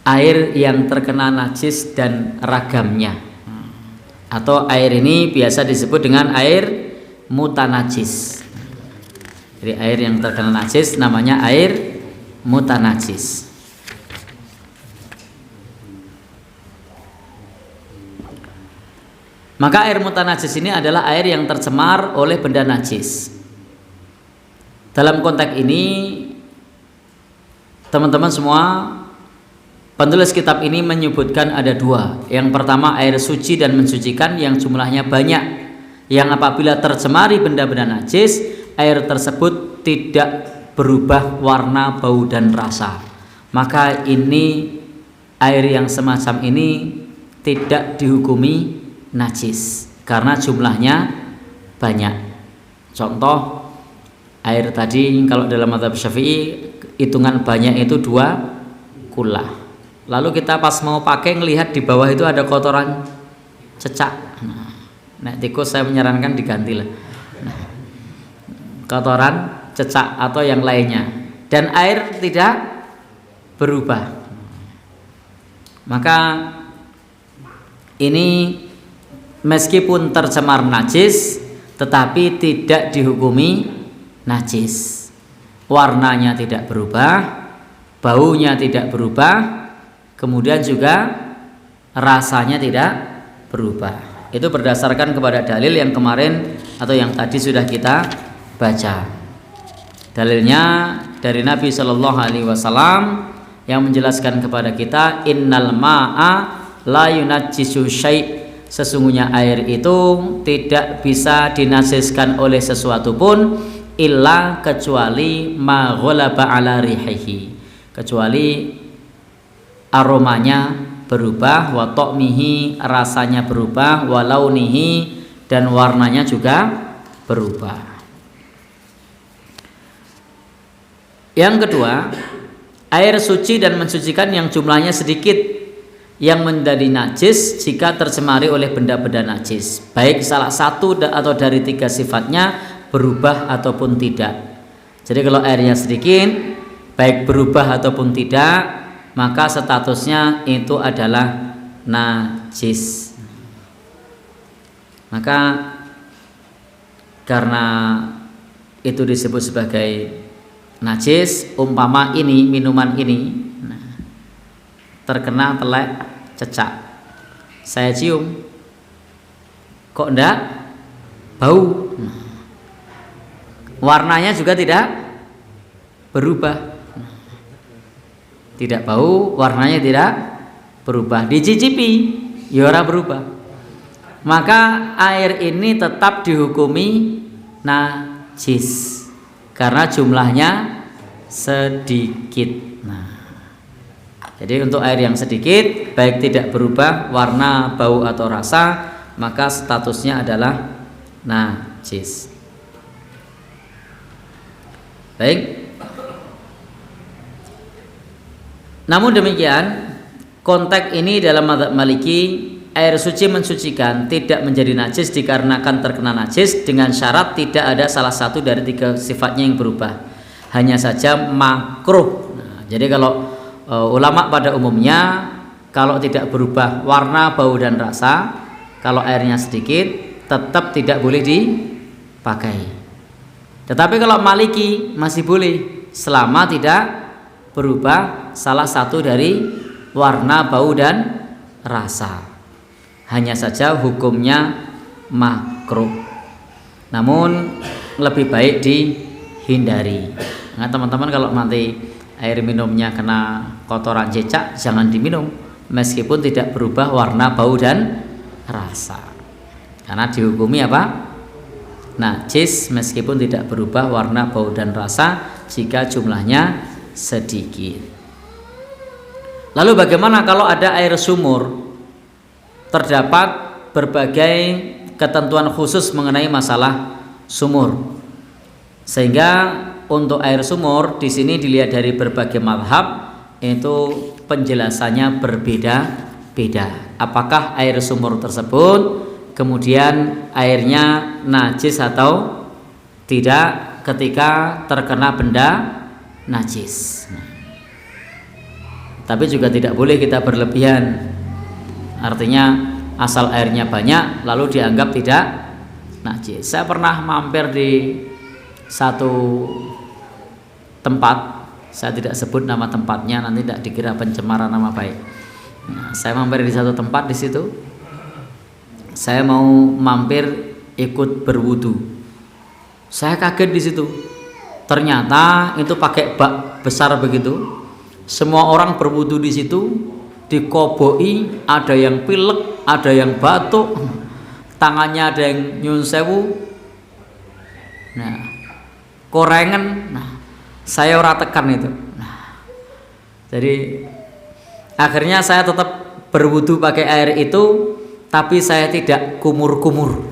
air yang terkena najis dan ragamnya. Atau air ini biasa disebut dengan air mutanajis. Jadi air yang terkena najis namanya air mutanajis. Maka air mutanajis ini adalah air yang tercemar oleh benda najis. Dalam konteks ini, teman-teman semua, penulis kitab ini menyebutkan ada dua. Yang pertama air suci dan mensucikan yang jumlahnya banyak, yang apabila tercemari benda-benda najis, air tersebut tidak berubah warna, bau dan rasa. Maka ini air yang semacam ini tidak dihukumi najis karena jumlahnya banyak. Contoh air tadi kalau dalam mazhab Syafi'i hitungan banyak itu 2 kullah. Lalu kita pas mau pakai ngelihat di bawah itu ada kotoran cecak. Nah, tikus saya menyarankan diganti lah. Nah, kotoran cecak atau yang lainnya dan air tidak berubah. Maka ini meskipun tercemar najis tetapi tidak dihukumi najis. Warnanya tidak berubah, baunya tidak berubah, kemudian juga rasanya tidak berubah. Itu berdasarkan kepada dalil yang kemarin atau yang tadi sudah kita baca. Dalilnya dari Nabi Shallallahu Alaihi Wasallam yang menjelaskan kepada kita, innal ma'a la yunajjisu syai'. Sesungguhnya air itu tidak bisa dinajiskan oleh sesuatu pun illa kecuali ma ghalaba ala rihihi, kecuali aromanya berubah, wa ta'mihi rasanya berubah, wa launihi dan warnanya juga berubah. Yang kedua, air suci dan mensucikan yang jumlahnya sedikit yang menjadi najis jika tercemari oleh benda-benda najis, baik salah satu atau dari 3 sifatnya berubah ataupun tidak. Jadi kalau airnya sedikit, baik berubah ataupun tidak, maka statusnya itu adalah najis. Maka karena itu disebut sebagai najis, umpama ini minuman ini terkena telek cecak, saya cium kok enggak bau, warnanya juga tidak berubah, tidak bau, warnanya tidak berubah, dicicipi ya ora berubah, maka air ini tetap dihukumi najis karena jumlahnya sedikit. Jadi untuk air yang sedikit, baik tidak berubah warna, bau atau rasa, maka statusnya adalah najis. Baik. Namun demikian, konteks ini dalam mazhab Maliki, air suci mensucikan tidak menjadi najis dikarenakan terkena najis dengan syarat tidak ada salah satu dari 3 sifatnya yang berubah. Hanya saja makruh. Jadi kalau ulama pada umumnya kalau tidak berubah warna, bau dan rasa, kalau airnya sedikit tetap tidak boleh dipakai. Tetapi kalau Maliki masih boleh selama tidak berubah salah satu dari warna, bau dan rasa. Hanya saja hukumnya makruh. Namun lebih baik dihindari. Nah, teman-teman kalau nanti air minumnya kena kotoran cecak, jangan diminum meskipun tidak berubah warna, bau dan rasa, karena dihukumi apa? Najis meskipun tidak berubah warna, bau dan rasa jika jumlahnya sedikit. Lalu bagaimana kalau ada air sumur? Terdapat berbagai ketentuan khusus mengenai masalah sumur, sehingga untuk air sumur di sini dilihat dari berbagai mazhab itu penjelasannya berbeda-beda. Apakah air sumur tersebut kemudian airnya najis atau tidak ketika terkena benda najis? Tapi juga tidak boleh kita berlebihan. Artinya asal airnya banyak lalu dianggap tidak najis. Saya pernah mampir di satu tempat, saya tidak sebut nama tempatnya, nanti tidak dikira pencemaran nama baik. Nah, saya mampir di satu tempat di situ. Saya mau mampir ikut berwudu. Saya kaget di situ. Ternyata itu pakai bak besar begitu. Semua orang berwudu di situ, dikoboi, ada yang pilek, ada yang batuk, tangannya ada yang nyun sewu. Nah, korengan. Nah, saya ora tekan itu. Nah, jadi akhirnya saya tetap berwudu pakai air itu, tapi saya tidak kumur-kumur.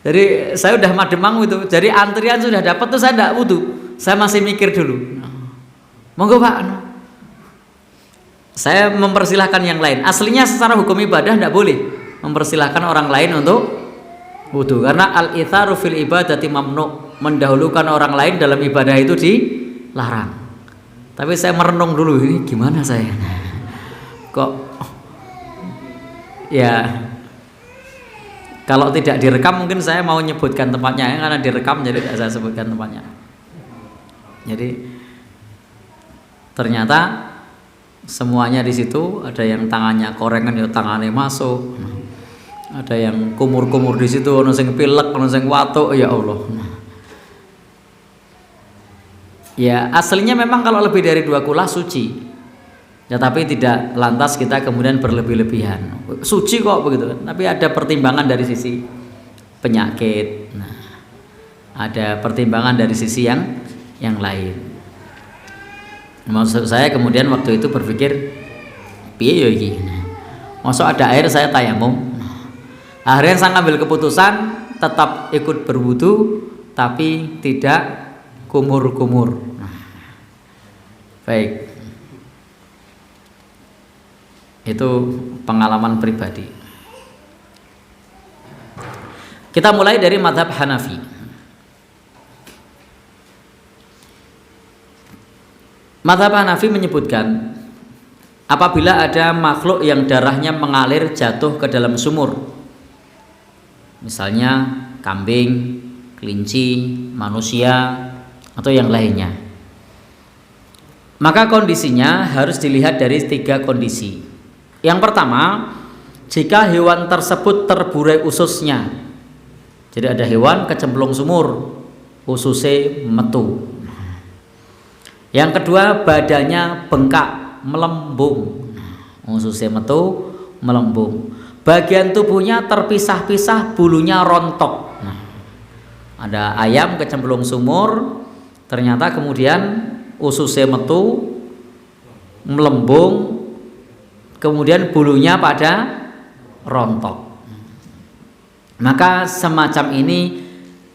Jadi saya udah mademang itu. Jadi antrian sudah dapat tuh saya tidak wudu. Saya masih mikir dulu. Monggo Pak. Saya mempersilahkan yang lain. Aslinya secara hukum ibadah tidak boleh mempersilahkan orang lain untuk wudu, karena al-itharu fil ibadati mamnu, mendahulukan orang lain dalam ibadah itu dilarang. Tapi saya merenung dulu, ini gimana saya? Kok ya kalau tidak direkam mungkin saya mau menyebutkan tempatnya, karena direkam jadi tidak saya sebutkan tempatnya. Jadi ternyata semuanya di situ, ada yang tangannya korengan ya tangannya masuk, ada yang kumur-kumur di situ, ono sing pilek, ono sing watuk, ya Allah. Ya aslinya memang kalau lebih dari 2 kula suci, ya tapi tidak lantas kita kemudian berlebih-lebihan. Suci kok begitu kan? Tapi ada pertimbangan dari sisi penyakit, nah, ada pertimbangan dari sisi yang lain. Maksud saya kemudian waktu itu berpikir, piye ya iki? Masuk ada air saya tayamum. Akhirnya saya ambil keputusan tetap ikut berwudu tapi tidak kumur-kumur. Baik. Itu pengalaman pribadi. Kita mulai dari mazhab Hanafi. Mazhab Hanafi menyebutkan apabila ada makhluk yang darahnya mengalir jatuh ke dalam sumur, misalnya kambing, kelinci, manusia, atau yang lainnya, maka kondisinya harus dilihat dari 3 kondisi. Yang pertama, jika hewan tersebut terburai ususnya. Jadi ada hewan kecemplung sumur, ususnya metu. Yang kedua, badannya bengkak, melembung, ususnya metu, melembung. Bagian tubuhnya terpisah-pisah, bulunya rontok. Nah, ada ayam kecemplung sumur, ternyata kemudian ususnya metu, melembung, kemudian bulunya pada rontok. Maka semacam ini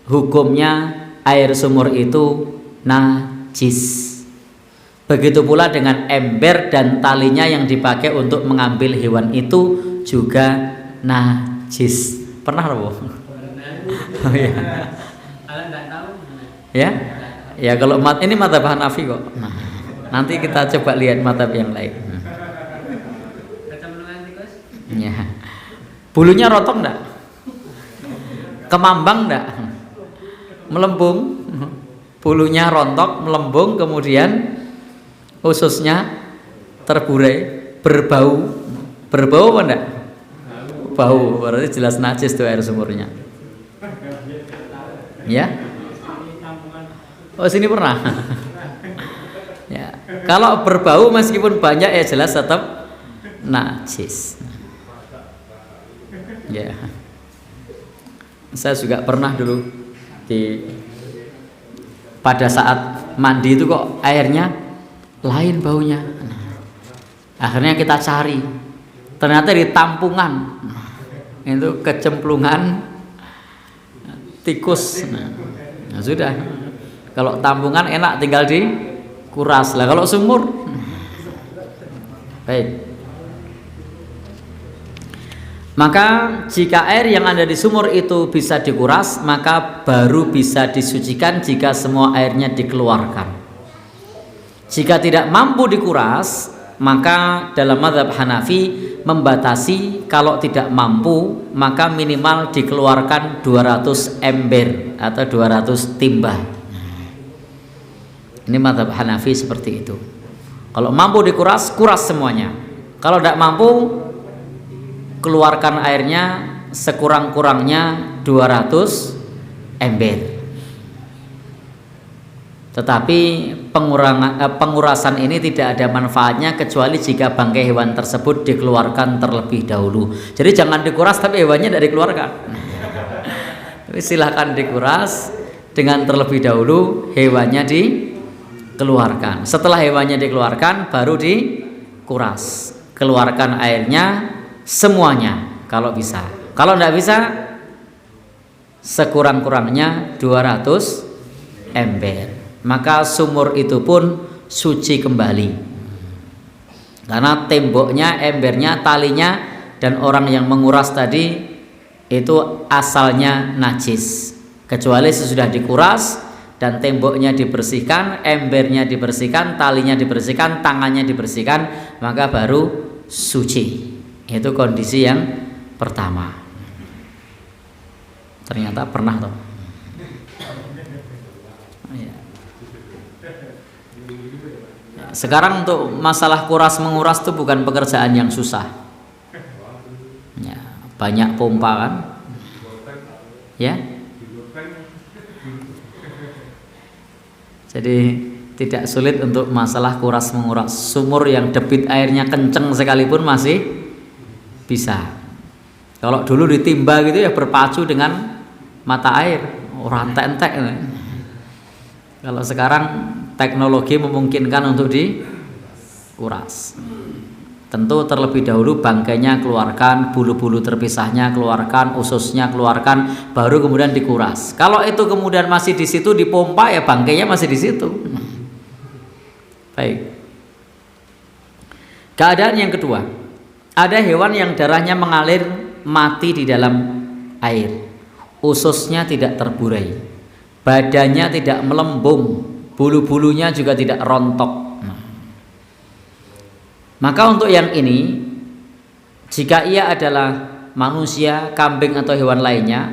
hukumnya air sumur itu najis. Begitu pula dengan ember dan talinya yang dipakai untuk mengambil hewan itu juga najis. Pernah loh? Oh iya. Ya, ya kalau ini mazhab Hanafi kok. Nah, nanti kita coba lihat mazhab yang lain. Ya. Bulunya rontok enggak? Kemambang enggak? Melembung. Bulunya rontok, melembung, kemudian ususnya terburai, berbau. Berbau apa enggak? Bau, berarti jelas najis tuh air sumurnya. Ya? Oh, sini pernah. Ya. Kalau berbau meskipun banyak ya jelas tetap najis. Ya. Saya juga pernah dulu pada saat mandi itu kok airnya lain baunya. Akhirnya kita cari, ternyata di tampungan itu kecemplungan tikus. Nah, sudah, kalau tampungan enak tinggal dikuras lah, kalau sumur baik. Maka jika air yang ada di sumur itu bisa dikuras, maka baru bisa disucikan jika semua airnya dikeluarkan. Jika tidak mampu dikuras, maka dalam mazhab Hanafi membatasi kalau tidak mampu maka minimal dikeluarkan 200 ember atau 200 timba. Ini mazhab Hanafi seperti itu. Kalau mampu dikuras, kuras semuanya. Kalau tidak mampu, keluarkan airnya sekurang-kurangnya 200 ember. Tetapi pengurasan ini tidak ada manfaatnya kecuali jika bangkai hewan tersebut dikeluarkan terlebih dahulu. Jadi jangan dikuras tapi hewannya tidak dikeluarkan. Tapi silahkan dikuras dengan terlebih dahulu hewannya dikeluarkan. Setelah hewannya dikeluarkan baru dikuras. Keluarkan airnya semuanya kalau bisa. Kalau tidak bisa sekurang-kurangnya 200 ember. Maka sumur itu pun suci kembali karena temboknya, embernya, talinya dan orang yang menguras tadi itu asalnya najis, kecuali sesudah dikuras dan temboknya dibersihkan, embernya dibersihkan, talinya dibersihkan, tangannya dibersihkan, maka baru suci. Itu kondisi yang pertama. Ternyata pernah toh. Sekarang untuk masalah kuras menguras itu bukan pekerjaan yang susah. Ya, banyak pompa kan? Ya. Jadi tidak sulit untuk masalah kuras menguras. Sumur yang debit airnya kenceng sekalipun masih bisa. Kalau dulu ditimba gitu ya berpacu dengan mata air, orang entek-entek. Kalau sekarang teknologi memungkinkan untuk dikuras. Tentu terlebih dahulu bangkainya keluarkan, bulu-bulu terpisahnya keluarkan, ususnya keluarkan, baru kemudian dikuras. Kalau itu kemudian masih di situ dipompa ya bangkainya masih di situ. Baik. Keadaan yang kedua, ada hewan yang darahnya mengalir mati di dalam air, ususnya tidak terburai, badannya tidak melembung, bulu-bulunya juga tidak rontok. Maka untuk yang ini, jika ia adalah manusia, kambing atau hewan lainnya,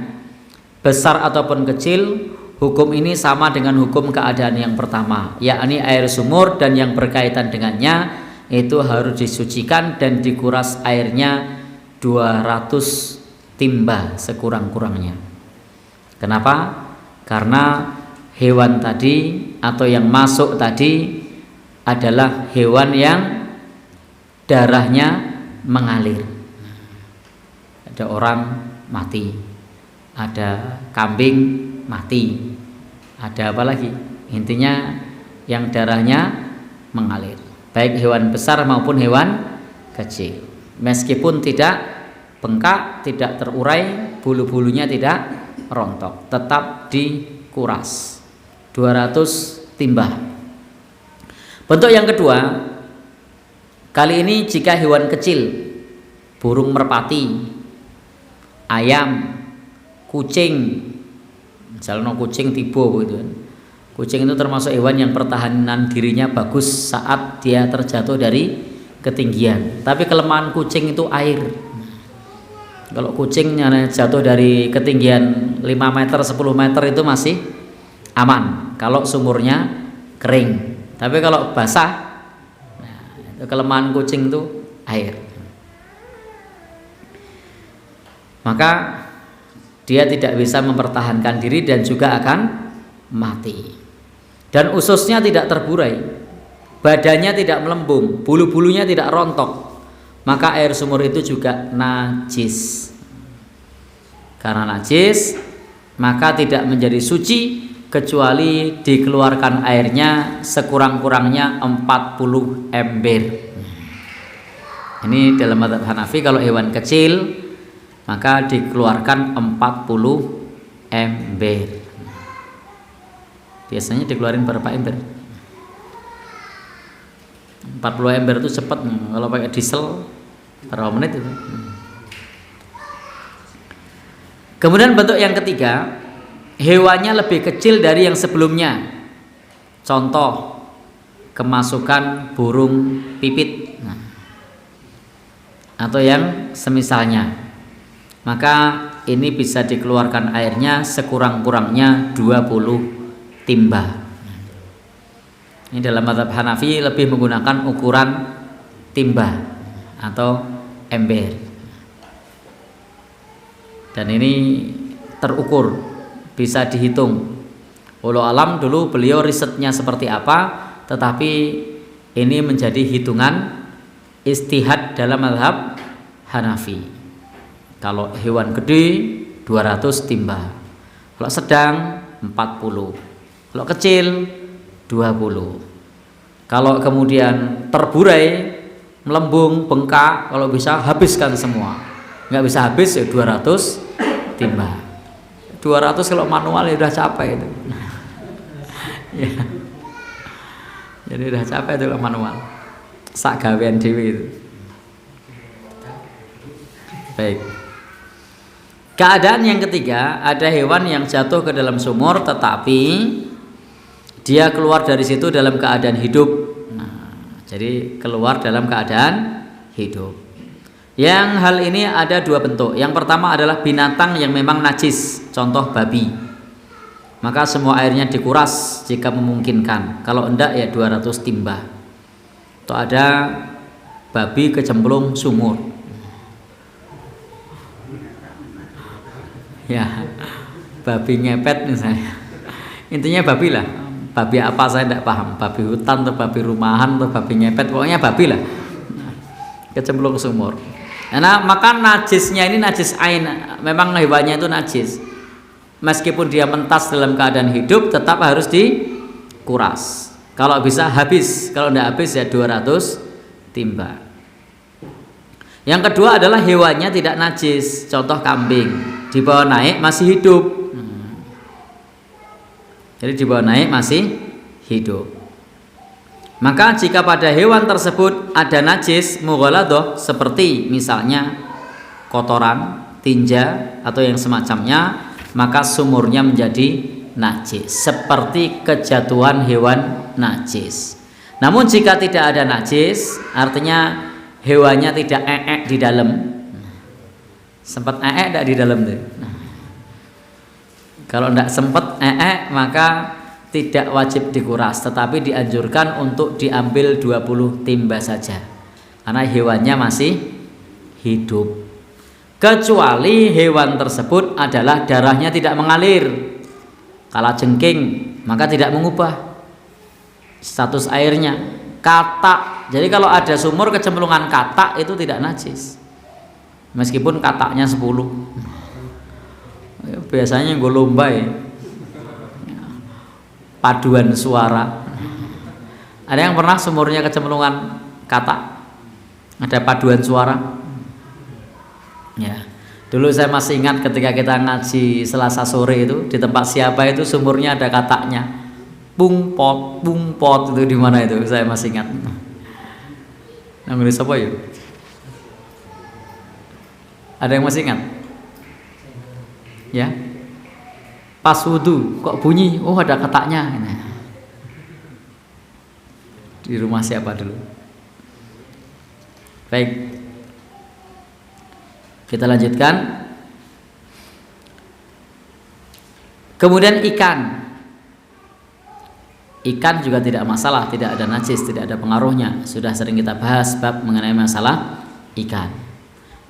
besar ataupun kecil, hukum ini sama dengan hukum keadaan yang pertama, yakni air sumur dan yang berkaitan dengannya itu harus disucikan dan dikuras airnya 200 timba sekurang-kurangnya. Kenapa? Karena hewan tadi atau yang masuk tadi adalah hewan yang darahnya mengalir. Ada orang mati, ada kambing mati, ada apa lagi? Intinya yang darahnya mengalir, baik hewan besar maupun hewan kecil. Meskipun tidak bengkak, tidak terurai, bulu-bulunya tidak rontok, tetap dikuras 200 timba. Bentuk yang kedua, kali ini jika hewan kecil, burung merpati, ayam, kucing, misalnya kucing tibo gitu. Kucing itu termasuk hewan yang pertahanan dirinya bagus saat dia terjatuh dari ketinggian. Tapi kelemahan kucing itu air. Kalau kucingnya jatuh dari ketinggian 5 meter, 10 meter itu masih aman kalau sumurnya kering. Tapi kalau basah, nah, itu kelemahan kucing itu air. Maka dia tidak bisa mempertahankan diri dan juga akan mati. Dan ususnya tidak terburai, badannya tidak melembung, bulu-bulunya tidak rontok, maka air sumur itu juga najis. Karena najis, maka tidak menjadi suci kecuali dikeluarkan airnya sekurang-kurangnya 40 ember. Ini dalam mazhab Hanafi. Kalau hewan kecil maka dikeluarkan 40 ember. Biasanya dikeluarin berapa ember? 40 ember itu cepat. Kalau pakai diesel berapa menit itu? Kemudian bentuk yang ketiga, hewannya lebih kecil dari yang sebelumnya. Contoh, kemasukan burung pipit atau yang semisalnya, maka ini bisa dikeluarkan airnya sekurang-kurangnya 20 timba. Ini dalam mazhab Hanafi lebih menggunakan ukuran timba atau ember. Dan ini terukur, bisa dihitung. Wallahu alam dulu beliau risetnya seperti apa, tetapi ini menjadi hitungan istihad dalam mazhab Hanafi. Kalau hewan gede 200 timba, kalau sedang 40, kalau kecil 20. Kalau kemudian terburai, melembung, bengkak, kalau bisa habiskan semua. Nggak bisa habis ya 200 timba. 200 kalau manual ya udah capek itu. Ya. Jadi udah capek itu kalau manual. Sak gawean dhewe itu. Baik. Keadaan yang ketiga, ada hewan yang jatuh ke dalam sumur tetapi dia keluar dari situ dalam keadaan hidup. Nah, jadi keluar dalam keadaan hidup. Yang hal ini ada dua bentuk. Yang pertama adalah binatang yang memang najis, contoh babi. Maka semua airnya dikuras jika memungkinkan. Kalau enggak ya 200 timba. Atau ada babi kecemplung sumur. Ya, babi ngepet misalnya. Intinya babi lah. Babi apa saya tidak paham. Babi hutan atau babi rumahan atau babi ngepet. Pokoknya babi lah. Kecemplung sumur. Nah, maka najisnya ini najis ain. Memang hewannya itu najis. Meskipun dia mentas dalam keadaan hidup, tetap harus dikuras. Kalau bisa habis, kalau tidak habis ya 200 timba. Yang kedua adalah hewannya tidak najis, contoh kambing, dibawa naik masih hidup. Jadi dibawa naik masih hidup. Maka jika pada hewan tersebut ada najis mughaladah, seperti misalnya kotoran, tinja atau yang semacamnya, maka sumurnya menjadi najis, seperti kejatuhan hewan najis. Namun jika tidak ada najis, artinya hewannya tidak di dalam. Sempat tidak di dalam tuh. Kalau tidak sempat maka tidak wajib dikuras, tetapi dianjurkan untuk diambil 20 timba saja, karena hewannya masih hidup. Kecuali hewan tersebut adalah darahnya tidak mengalir, kalajengking, maka tidak mengubah status airnya. Katak, jadi kalau ada sumur kecemplungan katak itu tidak najis, meskipun kataknya 10. Biasanya gue lomba ya, paduan suara. Ada yang pernah sumurnya kecemplungan katak? Ada paduan suara? Ya, dulu saya masih ingat ketika kita ngaji Selasa sore itu di tempat siapa itu sumurnya ada kataknya, bungpot itu di mana itu saya masih ingat. Namanya siapa ya? Ada yang masih ingat? Ya, pas wudu kok bunyi, oh ada kataknya. Di rumah siapa dulu? Baik. Kita lanjutkan. Kemudian ikan juga tidak masalah, tidak ada najis, tidak ada pengaruhnya. Sudah sering kita bahas bab mengenai masalah ikan.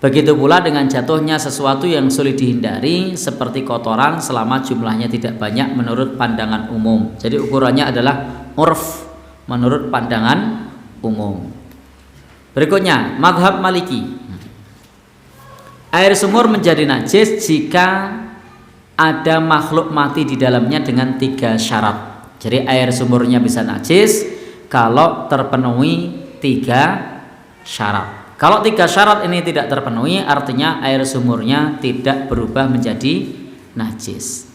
Begitu pula dengan jatuhnya sesuatu yang sulit dihindari seperti kotoran selama jumlahnya tidak banyak menurut pandangan umum. Jadi ukurannya adalah urf, menurut pandangan umum. Berikutnya mazhab Maliki. Air sumur menjadi najis jika ada makhluk mati di dalamnya dengan 3 syarat. Jadi air sumurnya bisa najis kalau terpenuhi 3 syarat. Kalau 3 syarat ini tidak terpenuhi, artinya air sumurnya tidak berubah menjadi najis.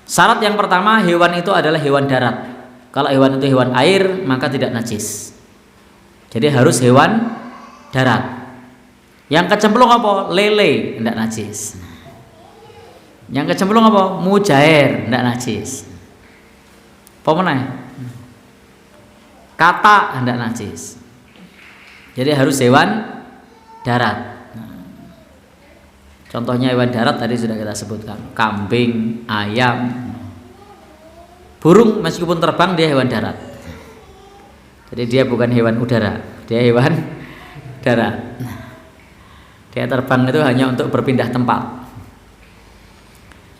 Syarat yang pertama, hewan itu adalah hewan darat. Kalau hewan itu hewan air, maka tidak najis. Jadi harus hewan darat. Yang kecemplung apa? Lele, tidak najis. Yang kecemplung apa? Mujair, tidak najis. Apa meneh? kata hendak najis. Jadi harus hewan darat. Contohnya hewan darat tadi sudah kita sebutkan, kambing, ayam, burung meskipun terbang dia hewan darat. Jadi dia bukan hewan udara, dia hewan darat. Dia terbang itu hanya untuk berpindah tempat.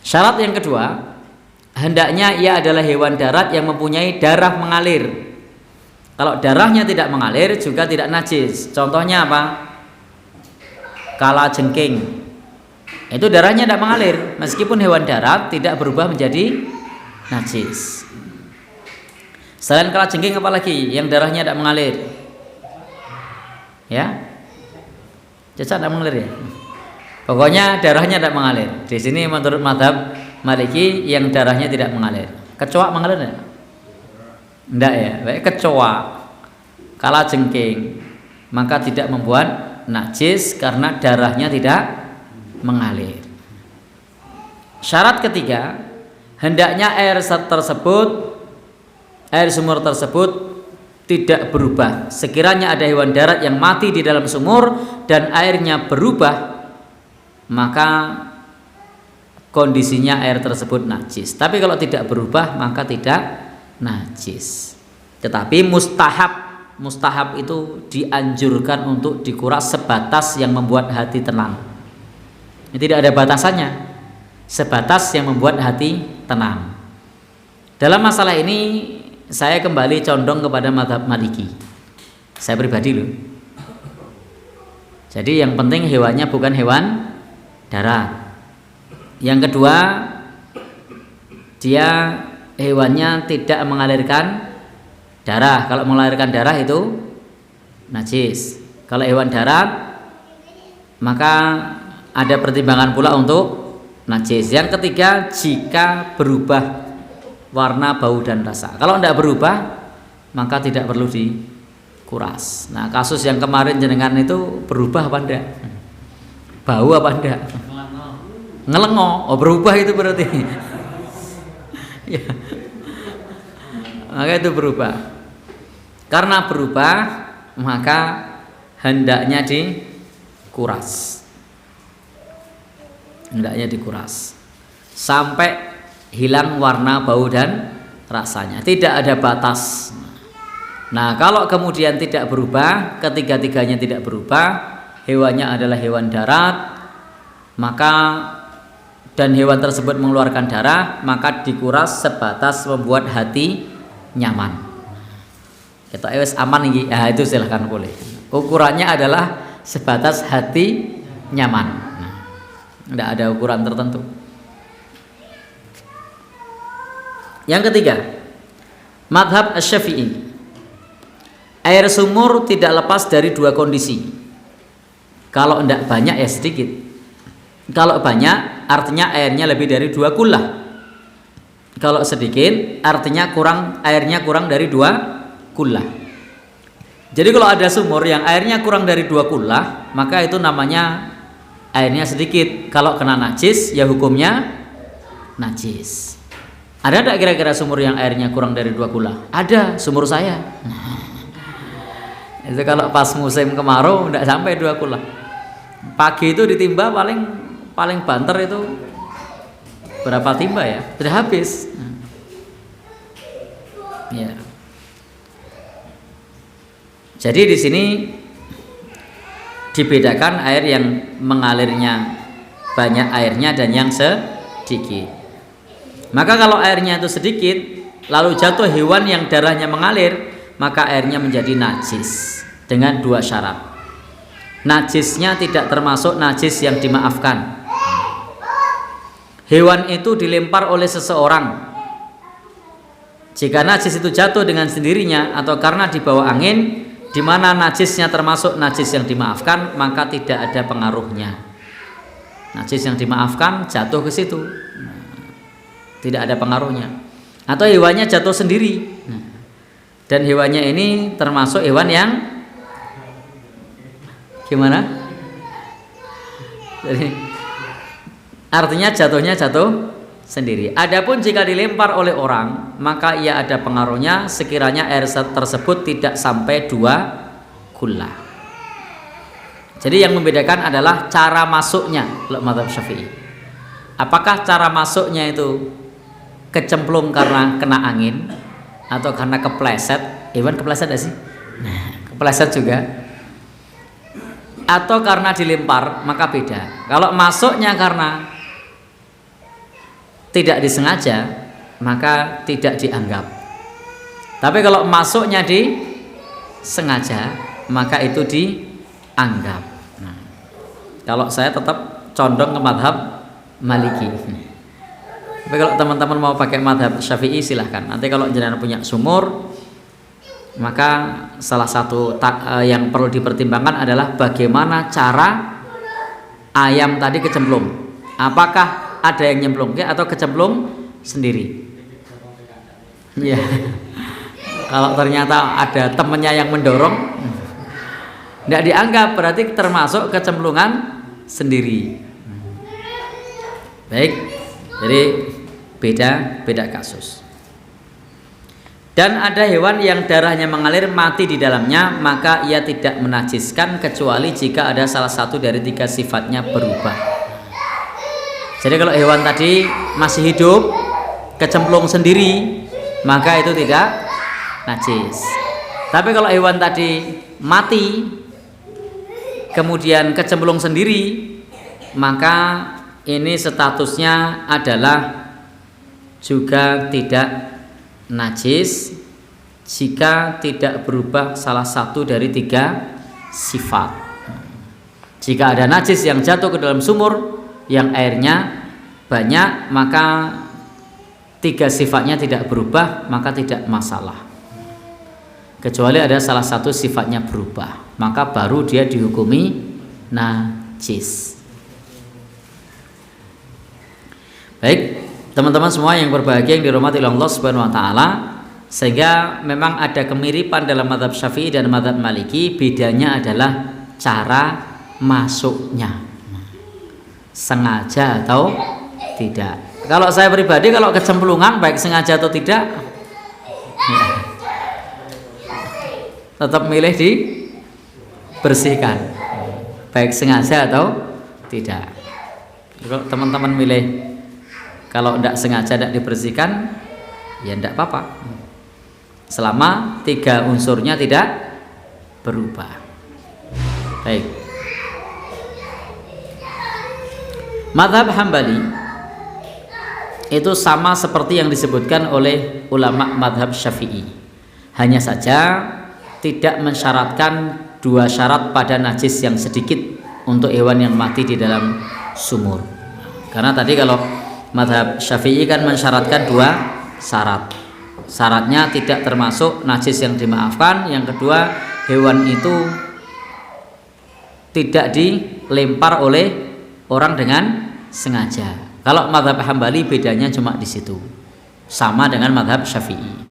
Syarat yang kedua, hendaknya ia adalah hewan darat yang mempunyai darah mengalir. Kalau darahnya tidak mengalir juga tidak najis. Contohnya apa? Kalajengking. Itu darahnya tidak mengalir, meskipun hewan darat tidak berubah menjadi najis. Selain kalajengking apalagi yang darahnya tidak mengalir? Ya, cecak tidak mengalir ya. Pokoknya darahnya tidak mengalir. Di sini menurut mazhab Maliki yang darahnya tidak mengalir. Kecoa mengalir tidak? Tidak ya. Baik kecoa, kalajengking, maka tidak membuat najis karena darahnya tidak mengalir. Syarat ketiga, hendaknya air sumur tersebut tidak berubah. Sekiranya ada hewan darat yang mati di dalam sumur dan airnya berubah, maka kondisinya air tersebut najis. Tapi kalau tidak berubah maka tidak najis. Tetapi mustahab itu dianjurkan untuk dikuras sebatas yang membuat hati tenang. Tidak ada batasannya, sebatas yang membuat hati tenang. Dalam masalah ini saya kembali condong kepada mazhab Maliki. Saya pribadi loh. Jadi yang penting hewannya bukan hewan darat. Yang kedua, dia hewannya tidak mengalirkan darah. Kalau mengalirkan darah itu najis. Kalau hewan darat maka ada pertimbangan pula untuk najis. Yang ketiga, jika berubah warna, bau dan rasa. Kalau tidak berubah maka tidak perlu dikuras. Nah, kasus yang kemarin jenengan itu berubah apa enggak? Bau apa enggak? Ngelengo. Oh, berubah itu berarti. Ya. Maka itu berubah. Karena berubah maka hendaknya dikuras. Hendaknya dikuras sampai hilang warna, bau dan rasanya. Tidak ada batas. Nah, kalau kemudian tidak berubah, ketiga-tiganya tidak berubah, hewannya adalah hewan darat, maka dan hewan tersebut mengeluarkan darah, maka dikuras sebatas membuat hati nyaman. Kita aman ini, ya itu silahkan boleh. Ukurannya adalah sebatas hati nyaman. Tidak ada ukuran tertentu. Yang ketiga, mazhab Asy-Syafi'i, air sumur tidak lepas dari dua kondisi. Kalau tidak banyak ya sedikit. Kalau banyak artinya airnya lebih dari 2 kullah. Kalau sedikit artinya airnya kurang dari 2 kullah. Jadi kalau ada sumur yang airnya kurang dari 2 kullah, maka itu namanya airnya sedikit. Kalau kena najis ya hukumnya najis. Ada tidak kira-kira sumur yang airnya kurang dari 2 kullah? Ada, sumur saya. Itu kalau pas musim kemarau tidak sampai 2 kullah. Pagi itu ditimba paling banter itu berapa timba ya? Sudah habis. Ya. Jadi di sini dibedakan air yang mengalirnya banyak airnya dan yang sedikit. Maka kalau airnya itu sedikit lalu jatuh hewan yang darahnya mengalir, maka airnya menjadi najis dengan 2 syarat. Najisnya tidak termasuk najis yang dimaafkan. Hewan itu dilempar oleh seseorang. Jika najis itu jatuh dengan sendirinya atau karena dibawa angin, di mana najisnya termasuk najis yang dimaafkan, maka tidak ada pengaruhnya. Najis yang dimaafkan jatuh ke situ, tidak ada pengaruhnya. Atau hewannya jatuh sendiri, dan hewannya ini termasuk hewan yang gimana? Jadi artinya jatuhnya jatuh sendiri. Adapun jika dilempar oleh orang, maka ia ada pengaruhnya sekiranya air tersebut tidak sampai 2 gullah. Jadi yang membedakan adalah cara masuknya kalau mazhab Syafi'i. Apakah cara masuknya itu kecemplung karena kena angin atau karena kepleset? Iwan kepleset gak sih? Nah, kepleset juga. Atau karena dilempar, maka beda. Kalau masuknya karena tidak disengaja, maka tidak dianggap. Tapi kalau masuknya disengaja, maka itu dianggap. Nah, kalau saya tetap condong ke mazhab Maliki. Tapi kalau teman-teman mau pakai mazhab Syafi'i silahkan. Nanti kalau jenengan punya sumur, maka salah satu yang perlu dipertimbangkan adalah bagaimana cara ayam tadi kecemplung. Apakah ada yang nyemplung atau kecemplung sendiri? Ya. Kalau ternyata ada temennya yang mendorong, tidak dianggap, berarti termasuk kecemplungan sendiri. Baik, jadi beda kasus. Dan ada hewan yang darahnya mengalir mati di dalamnya, maka ia tidak menajiskan kecuali jika ada salah satu dari 3 sifatnya berubah. Jadi kalau hewan tadi masih hidup, kecemplung sendiri, maka itu tidak najis. Tapi kalau hewan tadi mati, kemudian kecemplung sendiri, maka ini statusnya adalah juga tidak najis jika tidak berubah salah satu dari 3 sifat. Jika ada najis yang jatuh ke dalam sumur yang airnya banyak, maka 3 sifatnya tidak berubah, maka tidak masalah. Kecuali ada salah satu sifatnya berubah, maka baru dia dihukumi najis. Baik, teman-teman semua yang berbahagia yang dirahmati Allah Subhanahu wa taala, sehingga memang ada kemiripan dalam mazhab Syafi'i dan mazhab Maliki, bedanya adalah cara masuknya. Sengaja atau tidak. Kalau saya pribadi, kalau kecemplungan baik sengaja atau tidak, ya, tetap milih dibersihkan, baik sengaja atau tidak. Kalau teman-teman milih kalau tidak sengaja tidak dibersihkan, ya tidak apa-apa, selama 3 unsurnya tidak berubah. Baik. Mazhab Hambali itu sama seperti yang disebutkan oleh ulama mazhab Syafi'i. Hanya saja tidak mensyaratkan 2 syarat pada najis yang sedikit untuk hewan yang mati di dalam sumur. Karena tadi kalau mazhab Syafi'i kan mensyaratkan 2 syarat. Syaratnya tidak termasuk najis yang dimaafkan. Yang kedua, hewan itu tidak dilempar oleh orang dengan sengaja. Kalau mazhab Hambali bedanya cuma di situ, sama dengan mazhab Syafi'i.